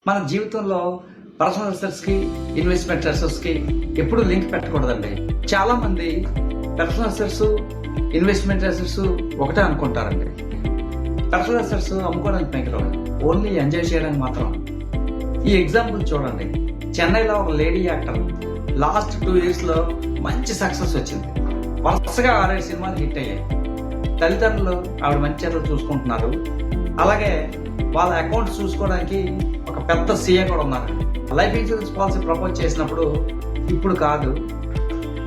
మన జీవితంలో personal అసెట్స్కి investment అసెట్స్కి ఎప్పుడు లింక్ పెట్టకూడదండి. చాలా మంది పర్సనల్ అసెట్స్ ఇన్వెస్ట్మెంట్ అసెట్స్ ఒకటే అనుకుంటారండి. పర్సనల్ అసెట్స్ అమ్ముకోవడానికి పనికిరావు, ఓన్లీ ఎంజాయ్ చేయడానికి మాత్రం. ఈ ఎగ్జాంపుల్ చూడండి. చెన్నైలో ఒక లేడీ యాక్టర్ లాస్ట్ 2 years లో మంచి సక్సెస్ వచ్చింది. వరుసగా 6-7 సినిమాలు హిట్ అయ్యాయి. తల్లిదండ్రులు ఆవిడ మంచి చేతులు చూసుకుంటున్నారు. అలాగే వాళ్ళ అకౌంట్స్ చూసుకోవడానికి ఒక పెద్ద సీఏ కూడా ఉన్నారు. లైఫ్ ఇన్సూరెన్స్ పాలసీ ప్రపోజ్ చేసినప్పుడు ఇప్పుడు కాదు,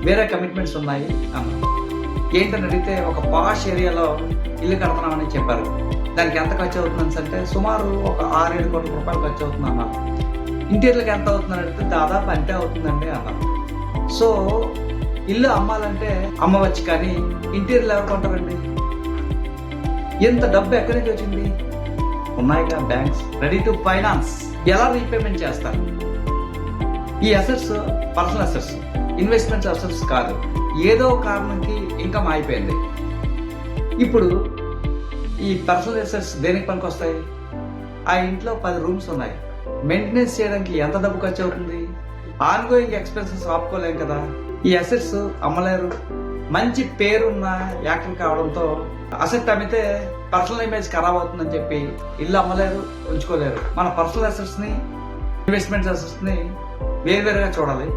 వేరే కమిట్మెంట్స్ ఉన్నాయి అన్నారు. ఏంటని అడిగితే ఒక పాష్ ఏరియాలో ఇల్లు కడుతున్నామని చెప్పారు. దానికి ఎంత ఖర్చు అవుతుందని అంటే సుమారు ఒక 6-7 కోట్ల రూపాయలు ఖర్చు అవుతుంది అన్నారు. ఇంటీరియర్కి ఎంత అవుతుందని అడిగితే దాదాపు అంతే అవుతుందండి అన్నారు. సో ఇల్లు అమ్మాలంటే అమ్మవచ్చు, కానీ ఇంటీరియర్లు ఎవరు కొంటారండి? ఎంత డబ్బు ఎక్కడి నుంచి వచ్చింది? ఉన్నాయిగా బ్యాంక్స్ రెడీ టు ఫైనాన్స్. ఎలా రీపేమెంట్ చేస్తారు? ఈ assets personal assets, investment assets కాదు. ఏదో కారణంకి ఇన్కమ్ అయిపోయింది. ఇప్పుడు ఈ పర్సనల్ అసెట్స్ దేనికి పనికి వస్తాయి? ఆ ఇంట్లో 10 రూమ్స్ ఉన్నాయి. మెయింటెనెన్స్ చేయడానికి ఎంత డబ్బు ఖర్చు అవుతుంది? ఆన్గోయింగ్ ఎక్స్పెన్సెస్ ఆపుకోలేం కదా. ఈ అసెట్స్ అమ్మలేరు. మంచి పేరున్న యాక్టర్ కావడంతో అసెట్ అమ్మితే పర్సనల్ ఇమేజ్ ఖరాబ్ అవుతుందని చెప్పి ఇల్లు అమ్మలేరు, ఉంచుకోలేరు. మన పర్సనల్ అసెట్స్ ని, ఇన్వెస్ట్మెంట్ అసెట్స్ ని వేరువేరుగా చూడాలి.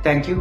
Thank you.